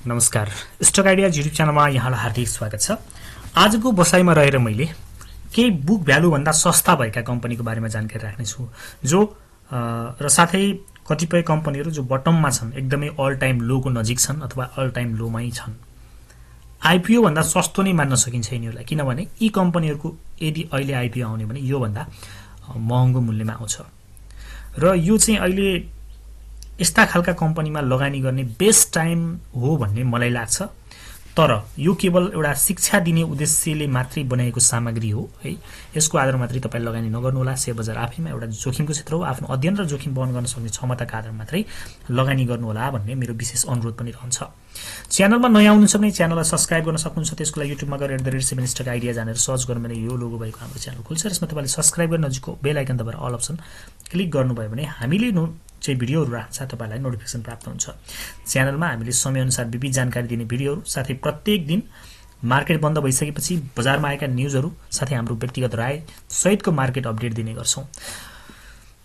नमस्कार, stock ideas YouTube च्यानलमा यहाँलाई हार्दिक स्वागत छ। आजको बसाइमा रहेर मैले केही बुक भ्यालु भन्दा सस्ता भएका कम्पनीको बारेमा जानकारी राख्नेछु जो र साथै कतिपय कम्पनीहरू जो बटममा छन्, एकदमै अल टाइम लोको नजिक छन् अथवा अल टाइम लोमै छन्। आइपिओ भन्दा सस्तो नै मान्न सकिन्छ यिनीहरूलाई, किनभने यी कम्पनीहरूको यदि अहिले आइपिओ आउने भने यो भन्दा महँगो मूल्यमा आउँछ र यो चाहिँ अहिले यस्ता खालका कम्पनीमा लगानी गर्ने बेस्ट टाइम हो भन्ने मलाई लाग्छ। तर यो केवल एउटा शिक्षा दिने उद्देश्यले मात्रै बनाएको सामग्री हो है। यसको आधारमा मात्रै तपाईले लगानी नगर्नु होला। शेयर बजार आफैमा एउटा जोखिमको क्षेत्र हो। आफ्नो अध्ययन र जोखिम वहन गर्न सक्ने क्षमताका आधारमा मात्रै लगानी गर्नु होला भन्ने मेरो विशेष अनुरोध पनि रहन्छ। च्यानलमा नयाँ हुनुहुन्छ भने च्यानललाई सब्स्क्राइब गर्न सक्नुहुन्छ। त्यसको लागि युट्युबमा गएर @7 स्टक आइडिया जानेर सर्च गर्नु भने यो लोगो भएको हाम्रो च्यानल खुल्छ। यसमा तपाईले सब्स्क्राइब गर्न नजिकको बेल आइकन दबाएर अल अप्सन क्लिक गर्नुभयो भने हामीले चाहिँ भिडियोहरु राख्छ तपाईलाई नोटिफिकेसन प्राप्त हुन्छ। च्यानलमा हामीले समयअनुसार विविध जानकारी दिने भिडियोहरु साथै प्रत्येक दिन मार्केट बन्द भइसकेपछि बजारमा आएका न्यूजहरु साथै हाम्रो व्यक्तिगत राय सहितको मार्केट अपडेट दिने गर्छौं।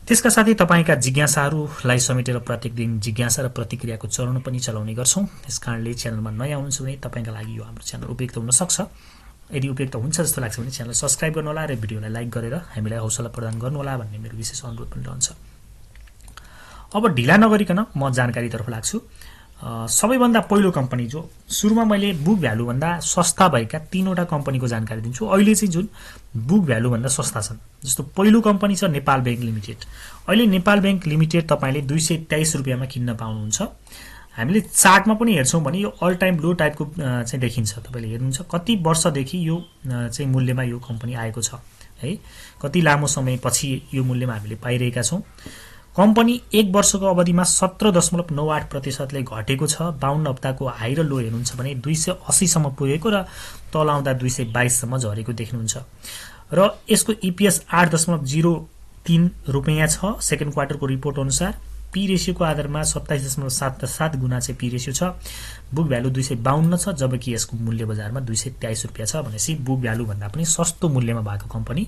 त्यसका साथै तपाईका जिज्ञासाहरुलाई समेटेर प्रत्येक दिन जिज्ञासा र प्रतिक्रियाको चरण पनि चलाउने गर्छौं। त्यसकारणले च्यानलमा नयाँ हुनुहुन्छ भने तपाईका लागि यो हाम्रो च्यानल उपयुक्त हुन सक्छ। यदि उपयुक्त हुन्छ जस्तो लाग्छ भने च्यानललाई सब्स्क्राइब गर्नु होला र भिडियोलाई लाइक गरेर हामीलाई हौसला प्रदान गर्नु होला भन्ने मेरो विशेष अनुरोध पनि रहन्छ। अब ढिला नगरिकन म जानकारीतर्फ लाग्छु। सबैभन्दा पहिलो कम्पनी जो सुरुमा मैले बुक भ्यालु भन्दा सस्ता भएका तीनवटा कम्पनीको जानकारी दिन्छु। अहिले चाहिँ जुन बुक भ्यालु भन्दा सस्ता छन्, जस्तो पहिलो कम्पनी छ नेपाल बैंक लिमिटेड। अहिले नेपाल बैंक लिमिटेड तपाईले 223 रुपैयाँमा किन्न पाउनुहुन्छ। हामीले चार्टमा पनि हेर्छौं भने यो अल टाइम लो टाइपको चाहिँ देखिन्छ। तपाईले हेर्नुहुन्छ कति वर्षदेखि यो चाहिँ मूल्यमा यो कम्पनी आएको छ है। कति लामो समयपछि यो मूल्यमा हामीले पाइरहेका छौं। कम्पनी एक वर्षको अवधिमा 17.98% ले घटेको छ। 52 हप्ताको हाई र लो हेर्नुहुन्छ भने 280 सम्म पुगेको र तल आउँदा 222 सम्म झरेको देख्नुहुन्छ। र यसको ईपीएस 8.03 रुपैयाँ छ सेकेन्ड क्वार्टरको रिपोर्ट अनुसार। पी रेशियोको आधारमा 27.77 गुना चाहिँ पी रेशियो छ। बुक भ्यालु 252 छ, जबकि यसको मूल्य बजारमा 223 रुपैयाँ छ। भनेपछि बुक भ्यालु भन्दा पनि सस्तो मूल्यमा भएको कम्पनी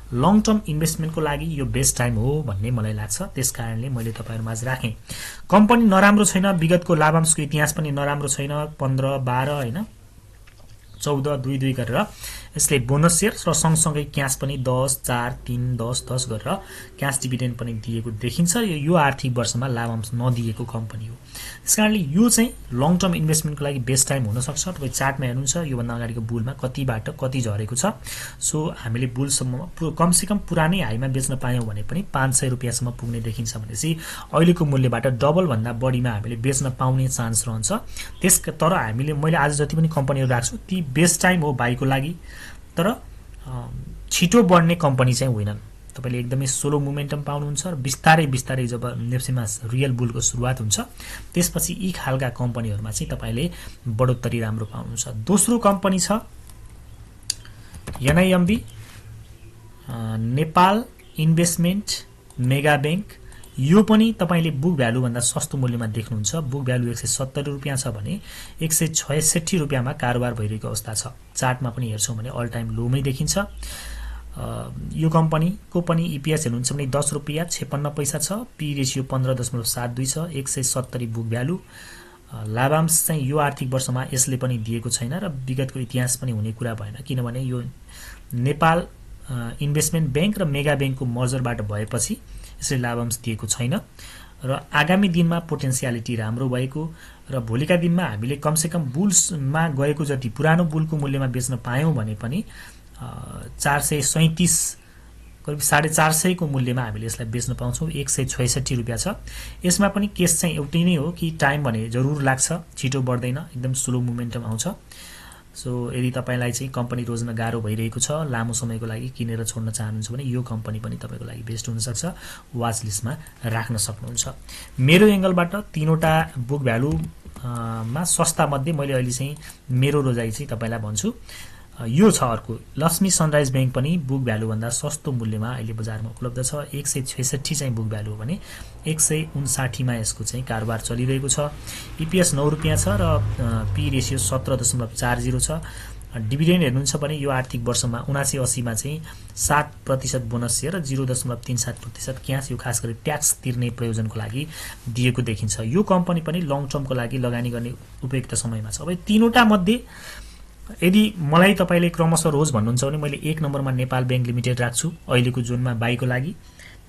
लङ टर्म इन्भेस्टमेन्टको लागि यो बेस्ट टाइम हो भन्ने मलाई लाग्छ। त्यसकारणले मैले तपाईहरुमाझ राखे। कम्पनी नराम्रो छैन, विगतको लाभांशको इतिहास पनि नराम्रो छैन। 15, 12 हैन 14, 2 गरेर यसले बोनस शेयर र सँगसँगै क्याश पनि 10, 4, 3, 10, 10 गरेर क्याश डिभिडेन्ड पनि दिएको देखिन्छ। यो आर्थिक वर्षमा लाभांश नदिएको कम्पनी हो। त्यसकारणले यो चाहिँ लङ टर्म इन्भेस्टमेन्टको लागि बेस्ट टाइम हुन सक्छ। तपाई चार्टमा हेर्नुहुन्छ यो भन्दा अगाडिको बुलमा कतिबाट कति झरेको छ। सो हामीले बुलसम्म कमसेकम पुरानै हाईमा बेच्न पायौं भने पनि 500 रुपैयाँसम्म पुग्ने देखिन्छ। भनेपछि अहिलेको मूल्यबाट डबल भन्दा बढीमा हामीले बेच्न पाउने चान्स रहन्छ। तर हामीले मैले आज जति पनि कम्पनीहरु राख्छु ती बेस्ट टाइम हो बाइको लागि। तर छिटो बढ्ने कम्पनी चाहिँ होइनन्। तपाईले एकदमै स्लो मोमेन्टम पाउनुहुन्छ र बिस्तारै बिस्तारै जब नेप्सेमा रियल बुलको सुरुवात हुन्छ त्यसपछि यी खालका कम्पनीहरुमा चाहिँ तपाईले बढोत्तरी राम्रो पाउनुहुन्छ। दोस्रो कम्पनी छ एनआईएमबी नेपाल इन्भेस्टमेन्ट मेगा बैंक। यो पनि तपाईले बुक भ्यालु भन्दा सस्तो मूल्यमा देख्नुहुन्छ। बुक भ्यालु 170 रुपैयाँ छ भने 166 रुपैयाँमा कारोबार भइरहेको अवस्था छ। चार्टमा पनि हेर्छौं भने अल टाइम लोमै देखिन्छ। यो कम्पनीको पनि ईपीएस हेर्नुहुन्छ भने 10 रुपैयाँ 56 पैसा छ। पी रेशियो 15.72 छ। 170 बुक भ्यालु। लाभांश चाहिँ यो आर्थिक वर्षमा यसले पनि दिएको छैन र विगतको इतिहास पनि हुने कुरा भएन, किनभने यो नेपाल इन्भेस्टमेन्ट बैंक र मेगा बैंकको मर्जरबाट भएपछि यसले लाभांश दिएको छैन र आगामी दिनमा पोटेन्शियालिटी राम्रो भएको र भोलिका दिनमा हामीले कमसेकम बुल्समा गएको जति पुरानो बुलको मूल्यमा बेच्न पायौं भने पनि 437 करिब 450 को मूल्यमा हामीले यसलाई बेच्न पाउँछौं। 166 रुपैयाँ छ। यसमा पनि केस चाहिँ एउटै नै हो कि टाइम भने जरुर लाग्छ, छिटो बढ्दैन, एकदम स्लो मोमेन्टम आउँछ। सो यदि तपाईलाई चाहिँ कम्पनी रोज्न गाह्रो भइरहेको छ, लामो समयको लागि किनेर छोड्न चाहनुहुन्छ भने यो कम्पनी पनि तपाईको लागि बेस्ट हुन सक्छ। वाच लिस्टमा राख्न सक्नुहुन्छ। मेरो एंगलबाट तीनवटा बुक भ्यालु मा सस्ता मध्ये मैले अहिले चाहिँ मेरो रोजाइ चाहिँ तपाईलाई भन्छु। यो छ अर्को लक्ष्मी सनराइज बैंक पनि बुक भ्यालु भन्दा सस्तो मूल्यमा अहिले बजारमा उपलब्ध छ। 166 चाहिँ बुक भ्यालु हो भने 159 मा यसको चाहिँ कारोबार चलिरहेको छ। ईपीएस 9 रुपैयाँ छ र पी रेशियो 17.40 छ। डिभिडेन्ड हेर्नुहुन्छ भने यो आर्थिक वर्षमा 7980 मा चाहिँ 7% बोनस सेयर र 0.37% क्यास, यो खास गरी ट्याक्स तिर्ने प्रयोजनको लागि दिएको देखिन्छ। यो कम्पनी पनि लङ टर्मको लागि लगानी गर्ने उपयुक्त समयमा छ। अब तीनवटा मध्ये यदि मलाई तपाईले क्रमशः रोज भन्नुहुन्छ भने मैले 1 नम्बरमा नेपाल बैंक लिमिटेड राख्छु अहिलेको जोनमा बाईको लागि,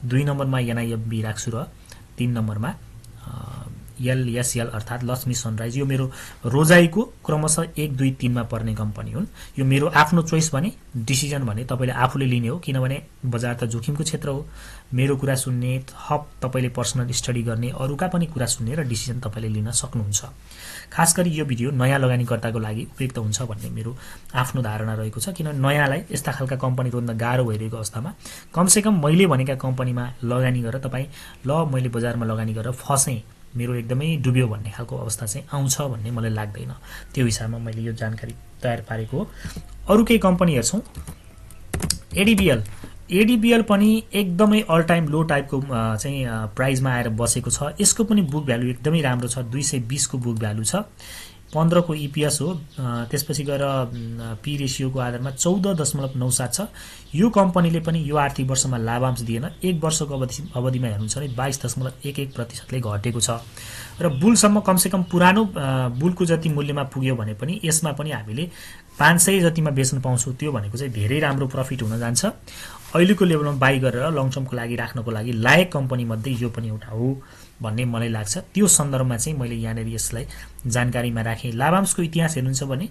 2 नम्बरमा एनआईएफबी राख्छु र 3 नम्बरमा एलएसएल अर्थात लक्ष्मी सनराइज। यो मेरो रोजाईको क्रमशः 1, 2, 3 मा पर्ने कम्पनी हुन्। यो मेरो आफ्नो चोइस भने, डिसिजन भने तपाईले आफूले लिने हो, किनभने बजार त जोखिमको क्षेत्र हो। मेरो कुरा सुन्ने, थप तपाईले पर्सनल स्टडी गर्ने, अरूका पनि कुरा सुन्ने र डिसिजन तपाईले लिन सक्नुहुन्छ। खास गरी यो भिडियो नयाँ लगानीकर्ताको लागि उपयुक्त हुन्छ भन्ने मेरो आफ्नो धारणा रहेको छ, किनभने नयाँलाई यस्ता खालका कम्पनी रोज्न गाह्रो भइरहेको अवस्थामा कमसेकम मैले भनेका कम्पनीमा लगानी गरेर तपाईँ मैले बजारमा लगानी गरेर फसेँ, मेरो एकदमै डुब्यो भन्ने खालको अवस्था चाहिँ आउँछ भन्ने मलाई लाग्दैन। त्यो हिसाबमा मैले यो जानकारी तयार पारेको हो। अरू केही कम्पनी हेर्छौँ। एडीबीएल पनि एकदमै अल टाइम लो टाइपको चाहिँ प्राइसमा आएर बसेको छ। यसको पनि बुक भ्यालु एकदमै राम्रो छ, 220 को बुक भ्यालु छ, 15 को इपीएस हो। त्यसपछि गएर पी रेशियोको आधारमा 14.97 छ। यो कम्पनीले पनि यो आर्थिक वर्षमा लाभांश दिएन। 1 वर्षको अवधिमा हेर्नुहुन्छ भने 22.11% ले घटेको छ र बुलसम्म कमसेकम पुरानो बुलको जति मूल्यमा पुग्यो भने पनि यसमा पनि हामीले 500 जतिमा बेच्न पाउँछौँ। त्यो भनेको चाहिँ धेरै राम्रो प्रफिट हुन जान्छ। अहिलेको लेभलमा बाई गरेर लङ टर्मको लागि राख्नको लागि लायक कम्पनी मध्ये यो पनि एउटा हो भन्ने मलाई लाग्छ। त्यो सन्दर्भमा चाहिँ मैले यहाँनिर यसलाई जानकारीमा राखेँ। लाभांशको इतिहास हेर्नुहुन्छ भने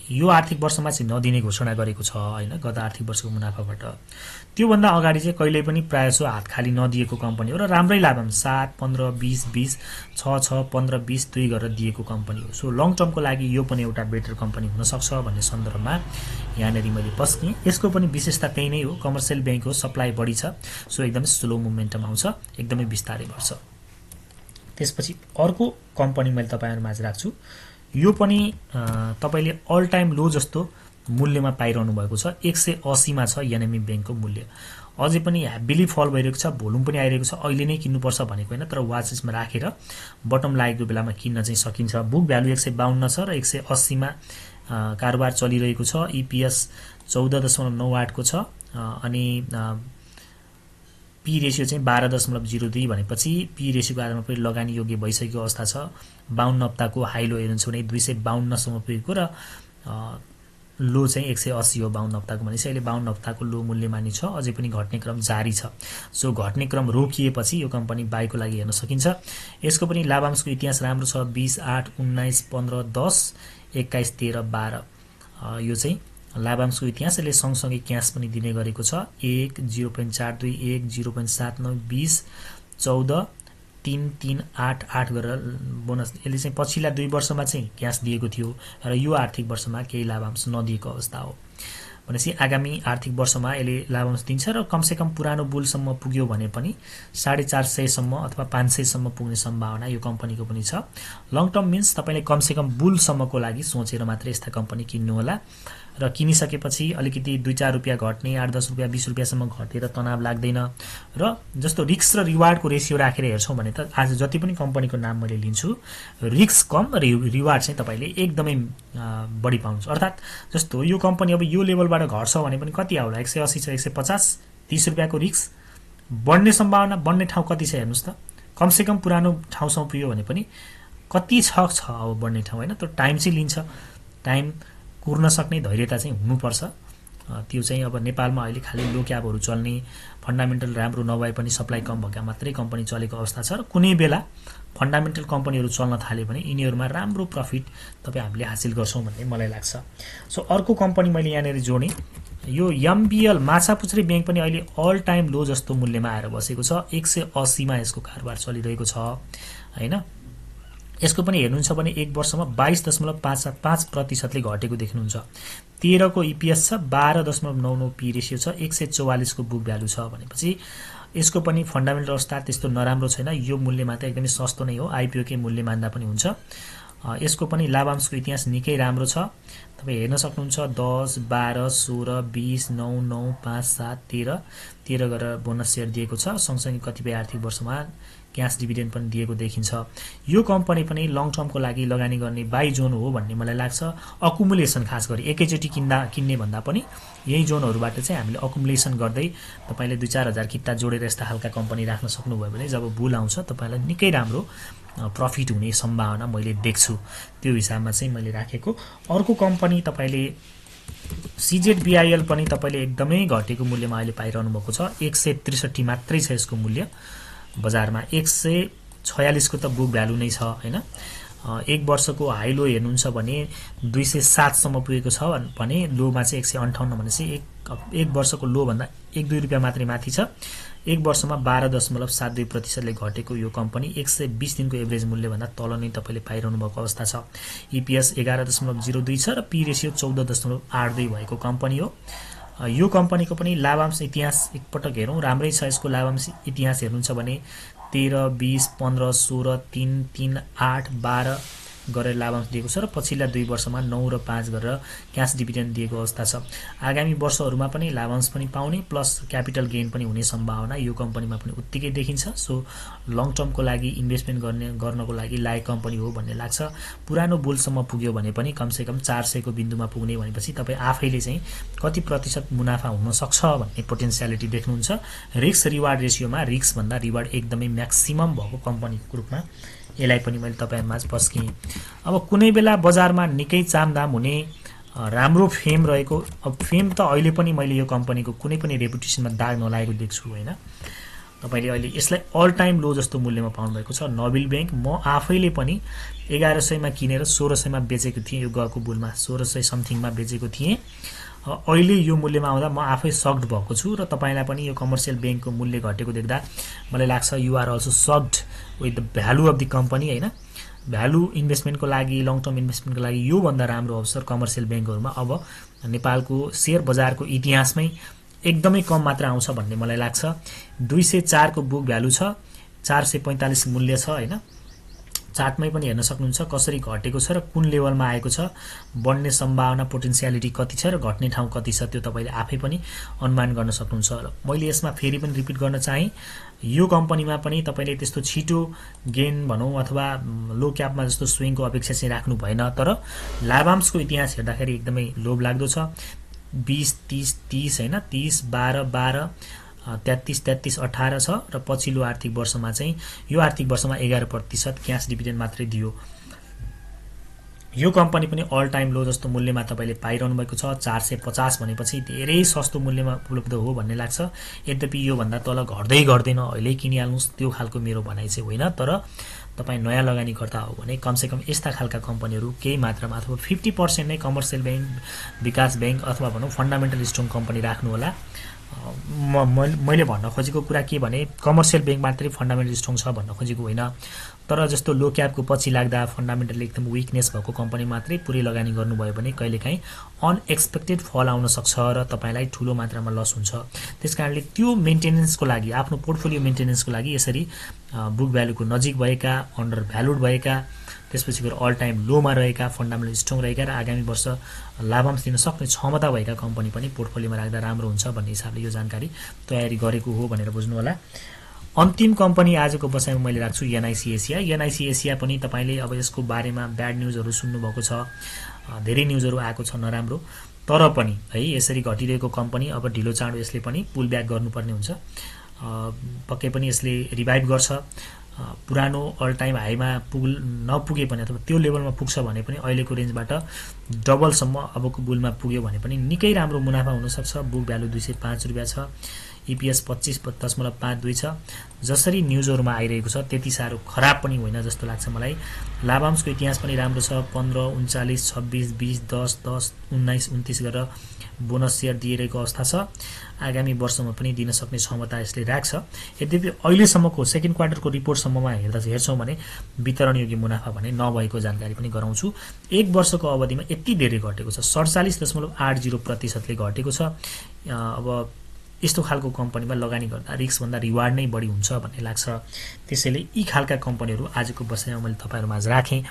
यो आर्थिक वर्षमा चाहिँ नदिने घोषणा गरेको छ हैन, गत आर्थिक वर्षको मुनाफाबाट। त्योभन्दा अगाडि चाहिँ कहिले पनि प्रायसो हात खाली नदिएको कम्पनी हो र राम्रै लाभांश 7, 15, 20, 20, 6, 15, 20, 2 गरेर दिएको कम्पनी हो। सो लङ टर्मको लागि यो पनि एउटा बेटर कम्पनी हुन सक्छ भन्ने सन्दर्भमा यहाँनिर मैले पस्केँ। यसको पनि विशेषता त्यही नै हो, कमर्सियल बैंक हो, सप्लाई बढी छ, सो एकदमै स्लो मोमेन्टम आउँछ, एकदमै बिस्तारै बढ्छ। त्यसपछि अर्को कम्पनी मैले तपाईहरुमाझ राख्छु। यो पनि तपाईले अल टाइम लो जस्तो मूल्यमा पाइरहनु भएको छ। 180 मा छ एनएमई बैंकको मूल्य। अझै पनि ह्याबिली फल भइरहेको छ, भोल्युम पनि आइरहेको छ। अहिले नै किन्नुपर्छ भनेको हैन, तर वाच लिस्टमा राखेर बटम लागेको बेलामा किन्न चाहिँ सकिन्छ। बुक भ्यालु 152 छ र 180 मा कारोबार चलिरहेको छ। ईपीएस 14.98 को छ अनि पी रेशियो चाहिँ 12.02 भनेपछि पी रेशियोको आधारमा पनि लगानी योग्य भइसकेको अवस्था छ। 52 हप्ताको हाई लो हेर्नुहुन्छ भने 252 सम्म पुगेको र लो चाहिँ 180 हो 52 हप्ताको, भनेपछि अहिले 52 हप्ताको लो मूल्यमानी छ। अझै पनि घट्ने क्रम जारी छ। सो घट्ने क्रम रोकिएपछि यो कम्पनी बाईको लागि हेर्न सकिन्छ। यसको पनि लाभांशको इतिहास राम्रो छ। 20, 8, 19, 15, 10, 21, 13, 12 यो चाहिँ लाभांशको इतिहास। यसले सँगसँगै क्यास पनि दिने गरेको छ। 1, 0.42, 1, 0.79, 20, 14, 3, 3, 8, 8 गरेर बोनस यसले चाहिँ पछिल्ला 2 वर्षमा चाहिँ क्यास दिएको थियो र यो आर्थिक वर्षमा केही लाभांश नदिएको अवस्था हो। भनेपछि आगामी आर्थिक वर्षमा यसले लाभांश दिन्छ र कमसेकम पुरानो बुलसम्म पुग्यो भने पनि 450 सम्म अथवा 500 सम्म पुग्ने सम्भावना यो कम्पनीको पनि छ। लङ टर्म मिन्स तपाईले कमसेकम बुलसम्मको लागि सोचेर मात्र यस्ता कम्पनी किन्नु होला र किनिसकेपछि अलिकति 2-4 रुपैयाँ घट्ने, 8-10 रुपैयाँ, 20 रुपैयाँसम्म घटेर तनाव लाग्दैन। र जस्तो रिस्क र रिवार्डको रेशियो राखेर हेर्छौं भने त आज जति पनि कम्पनीको नाम मैले लिन्छु, रिस्क कम र रिवार्ड चाहिँ तपाईले एकदमै बढी पाउनुहुन्छ। अर्थात जस्तो यो कम्पनी अब यो लेभलबाट घट्छ भने पनि कति आउला, 180 छ, 150, 30 रुपैयाँको रिस्क, बढ्ने सम्भावना, बढ्ने ठाउँ कति छ हेर्नुस् त। कमसेकम पुरानो ठाउँसम्म पुग्यो भने पनि कति छ अब बढ्ने ठाउँ हैन। त्यो टाइम चाहिँ लिन्छ। टाइम कुर्न सक्ने धैर्यता चाहिँ हुनुपर्छ। त्यो चाहिँ अब नेपालमा अहिले खाली लो क्यापहरु चल्ने, फन्डामेन्टल राम्रो नभए पनि सप्लाई कम भएका मात्रै कम्पनी चलेको अवस्था छ र कुनै बेला फन्डामेन्टल कम्पनीहरु चल्न थाले भने यिनीहरुमा राम्रो प्रफिट हामीले हासिल गर्छौं भन्ने मलाई लाग्छ। सो अर्को कम्पनी मैले यहाँनेर जोडे, यो एमबीएल माछापुच्छ्रे बैंक पनि अहिले अल टाइम लो जस्तो मूल्यमा आएर बसेको छ। 180 मा यसको कारोबार चलिरहेको छ हैन। यसको पनि हेर्नुहुन्छ भने 1 वर्षमा 22.55% ले घटेको देख्नुहुन्छ। 13 को ईपीएस छ, 12.99 पी रेशियो छ, 144 को बुक भ्यालु छ भनेपछि यसको पनि फन्डामेन्टल अवस्था त्यस्तो नराम्रो छैन। यो मूल्यमा त एकदमै सस्तो नै हो, आईपीओ के मूल्य मान्दा पनि हुन्छ। यसको पनि लाभांशको इतिहास निकै राम्रो छ। तपाईँ हेर्न सक्नुहुन्छ 10, 12, 16, 20, 9, 9, 5, 7, 13 गरेर बोनस सेयर दिएको छ। सँगसँगै कतिपय आर्थिक वर्षमा क्याश डिभिडेन्ड पनि दिएको देखिन्छ। यो कम्पनी पनि लङ टर्मको लागि लगानी गर्ने बाई जोन हो भन्ने मलाई लाग्छ। अकुमुलेसन खास गरी एकैचोटि किन्ने भन्दा पनि यही जोनहरूबाट चाहिँ हामीले अकुमुलेसन गर्दै तपाईँले 2-4 हजार किता जोडेर यस्ता खालका कम्पनी राख्न सक्नुभयो भने जब बुल आउँछ तपाईँलाई निकै राम्रो प्रफिट हुने सम्भावना मैले देख्छु। त्यो हिसाबमा चाहिँ मैले राखेको। अर्को कम्पनी तपाईँले CZBIL पनि तपाईँले एकदमै घटेको मूल्यमा अहिले पाइरहनु भएको छ। 163 मात्रै छ यसको मूल्य बजारमा। 146 को त बुक भ्यालु नै छ हैन। एक वर्षको हाई लो हेर्नुहुन्छ भने 207 सम्म पुगेको छ भने लोमा चाहिँ 158 भनेपछि एक वर्षको लो भन्दा 1-2 रुपैयाँ मात्रै माथि छ। एक वर्षमा 12.72% ले घटेको यो कम्पनी 120 दिनको एभरेज मूल्य भन्दा तल नै तपाईले पाइरहनु भएको अवस्था छ। EPS 11.02 छ र P रेशियो 14.82 भएको कम्पनी हो। यो कम्पनीको पनि लाभांश इतिहास एकपटक हेरौं। राम्रै छ यसको लाभांश इतिहास हेर्नुहुन्छ भने 13, 20, 15, 16, 3, 3, 8, 12 गरेर लाभांश दिएको छ र पछिल्ला 2 वर्षमा 9 र 5 गरेर क्याश डिभिडेन्ड दिएको अवस्था छ। आगामी वर्षहरूमा पनि लाभांश पनि पाउने प्लस क्यापिटल गेन पनि हुने सम्भावना यो कम्पनीमा पनि उत्तिकै देखिन्छ। सो लङ टर्मको लागि इन्भेस्टमेन्ट गर्नको लागि लायक कम्पनी हो भन्ने लाग्छ। पुरानो बुलसम्म पुग्यो भने पनि कमसेकम 400 को बिन्दुमा पुग्ने भनेपछि तपाई आफैले चाहिँ कति प्रतिशत मुनाफा हुन सक्छ भन्ने पोटेन्शियलिटी देख्नुहुन्छ। रिस्क रिवार्ड रेशियोमा रिस्क भन्दा रिवार्ड एकदमै म्याक्सिमम भएको कम्पनीको रूपमा यसलाई पनि मैले तपाईहरुमाझ पस्किएँ। अब कुनै बेला बजारमा निकै चामदाम हुने राम्रो फेम रहेको, अब फेम त अहिले पनि मैले यो कम्पनीको कुनै पनि रेपुटेसनमा दाग नलागेको देख्छु हैन। तपाईले अहिले यसलाई अल टाइम लो जस्तो मूल्यमा पाउनु भएको छ। नोबेल बैंक म आफैले पनि 1100 मा किनेर 1600 मा बेचेको थिएँ। यो गएको बुलमा 1600 समथिङमा बेचेको थिएँ। अहिले यो मूल्यमा आउँदा म आफै सक्ड भएको छु र तपाईलाई पनि यो कमर्शियल बैंकको मूल्य घटेको देख्दा मलाई लाग्छ you are also sucked with the value of the company हैन। भ्यालु इन्भेस्टमेन्टको लागि लङ टर्म इन्भेस्टमेन्टको लागि यो भन्दा राम्रो अवसर कमर्शियल बैंकहरुमा अब नेपालको शेयर बजारको इतिहासमै एकदमै कम मात्र आउँछ भन्ने मलाई लाग्छ। 204 को बुक भ्यालु छ, 445 मूल्य छ हैन। चार्टमै पनि हेर्न सक्नुहुन्छ कसरी घटेको छ र कुन लेभलमा आएको छ, बढ्ने सम्भावना पोटेन्शियलिटी कति छ र घट्ने ठाउँ कति छ त्यो तपाईले आफै पनि अनुमान गर्न सक्नुहुन्छ। मैले यसमा फेरि पनि रिपिट गर्न चाहे यो कम्पनीमा पनि तपाईले त्यस्तो छिटो गेन भनौं अथवा लो क्यापमा जस्तो स्विङको अपेक्षा चाहिँ राख्नु भएन। तर लाभांशको इतिहास हेर्दाखेरि एकदमै लोभ लाग्दो छ। 20, 30, 30 हैन, 30, 12, 12, 33, 33, 18 छ र पछिल्लो आर्थिक वर्षमा चाहिँ यो आर्थिक वर्षमा 11% क्याश डिभिडेन्ड मात्रै दियो। यो कम्पनी पनि अल टाइम लो जस्तो मूल्यमा तपाईले पाइरहनु भएको छ। 450 भनेपछि धेरै सस्तो मूल्यमा उपलब्ध हो भन्ने लाग्छ। यद्यपि यो भन्दा तल घट्दै गर्दैन, अहिले किनिहाल्नुस् त्यो खालको मेरो भनाइ चाहिँ होइन। तर तपाई नयाँ लगानीकर्ता हो भने कमसेकम यस्ता खालका कम्पनीहरु केही मात्रामा अथवा 50% नै कमर्शियल बैंक, विकास बैंक अथवा भनौं फन्डामेन्टल स्ट्रङ कम्पनी राख्नु होला। मैले भन्न खोजेको कुरा के भने कमर्शियल बैंक मात्रै फन्डामेन्टल स्ट्रङ छ भन्न खोजेको होइन। तर जस्तो लो क्यापको पछि लाग्दा फन्डामेन्टल एकदम विकनेस भएको कम्पनी मात्रै पुरै लगानी गर्नुभयो भने कहिलेकाहीँ अनएक्सपेक्टेड फल आउन सक्छ र तपाईलाई ठूलो मात्रामा लस हुन्छ। त्यसकारणले त्यो मेन्टेनेन्सको लागि आफ्नो पोर्टफोलियो मेन्टेनेन्सको लागि यसरी बुक भ्यालुको नजिक भएका, अन्डर भ्यालुड भएका, त्यसपछि गएर अल टाइम लोमा रहेका, फन्डामेन्टल स्ट्रङ रहेका र आगामी वर्ष लाभांश दिन सक्ने क्षमता भएका कम्पनी पनि पोर्टफोलियोमा राख्दा राम्रो हुन्छ भन्ने हिसाबले यो जानकारी तयारी गरेको हो भनेर बुझ्नु होला। अन्तिम कम्पनी आजको बसाइमा मैले राख्छु NIC एसिया। NIC एसिया पनि तपाईले अब यसको बारेमा ब्याड न्यूजहरु सुन्नु भएको छ, धेरै न्यूजहरु आएको छ नराम्रो। तर पनि है यसरी घटिरहेको कम्पनी अब ढिलो चाँडो यसले पनि पुल ब्याक गर्नुपर्ने हुन्छ। पक्कै पनि यसले रिभाइभ गर्छ। पुरानो अल टाइम हाईमा नपुगे पनि अथवा त्यो लेभलमा पुग्छ भने पनि अहिलेको रेन्जबाट डबल सम्म अबको बुलमा पुग्यो भने पनि निकै राम्रो मुनाफा हुन सक्छ। बुक भ्यालु 205 रुपैयाँ छ। EPS 25.52 छ। जसरी न्यूजहरुमा आइरहेको छ त्यति सारो खराब पनि होइन जस्तो लाग्छ मलाई। लाभांशको इतिहास पनि राम्रो छ। 15, 39, 26, 20, 10, 10, 19, 29 गरेर बोनस शेयर दिइरहेको अवस्था छ। आगामी वर्षमा पनि दिन सक्ने क्षमता यसले राख्छ। यद्यपि अहिलेसम्मको सेकेन्ड क्वार्टरको रिपोर्ट सम्ममा हेर्छौं भने वितरणयोग्य मुनाफा भने नभएको जानकारी पनि गराउँछु। एक वर्षको अवधिमा यति धेरै घटेको छ, 47.80% ले घटेको छ। अब यस्तो खालको कम्पनीमा लगानी गर्दा रिस्कभन्दा रिवार्ड नै बढी हुन्छ भन्ने लाग्छ। त्यसैले यी खालका कम्पनीहरू आजको बसाइमा मैले तपाईँहरूमाझ राखेँ।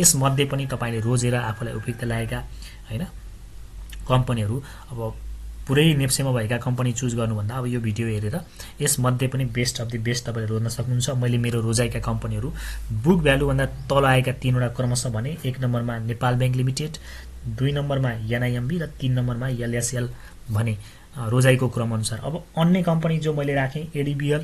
यसमध्ये पनि तपाईँले रोजेर आफूलाई उपयुक्त लागेका होइन कम्पनीहरू अब पुरै नेप्सेमा भएका कम्पनी चुज गर्नुभन्दा अब यो भिडियो हेरेर यसमध्ये पनि बेस्ट अफ द बेस्ट तपाईँले रोज्न सक्नुहुन्छ। मैले मेरो रोजाइका कम्पनीहरू बुक भ्यालुभन्दा तल आएका 3वटा क्रमशः भने 1 नम्बरमा नेपाल ब्याङ्क लिमिटेड, 2 नम्बरमा एनआइएमबी र 3 नम्बरमा एलएसएल भने रोजाइको क्रमअनुसार। अब अन्य कम्पनी जो मैले राखेँ एडिबिएल,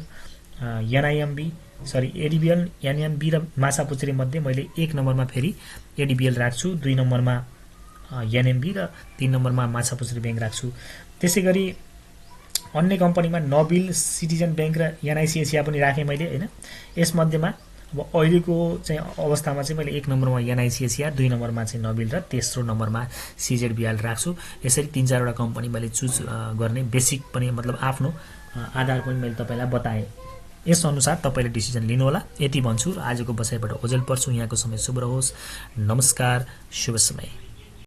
एडिबिएल, एनएमबी र माछापुच्छ्रे मध्ये मैले 1 नम्बरमा फेरि एडिबिएल राख्छु, 2 नम्बरमा एनएमबी र 3 नम्बरमा माछापुच्छ्रे ब्याङ्क राख्छु। त्यसै गरी अन्य कम्पनीमा नबिल, सिटिजन ब्याङ्क र एनआइसी एसिया पनि राखेँ मैले होइन। यसमध्येमा अब अहिलेको चाहिँ अवस्थामा चाहिँ मैले 1 नम्बरमा एनआइसी एसिया, 2 नम्बरमा चाहिँ नबिल र तेस्रो नम्बरमा सिजेडबिएल राख्छु। यसरी 3-4वटा कम्पनी मैले चुज गर्ने बेसिक पनि मतलब आफ्नो आधार पनि मैले तपाईँलाई बताएँ। यसअनुसार तपाईँले डिसिजन लिनुहोला। यति भन्छु र आजको बसाइबाट ओझेल पर्छु। यहाँको समय शुभ रहोस्। नमस्कार, शुभ समय।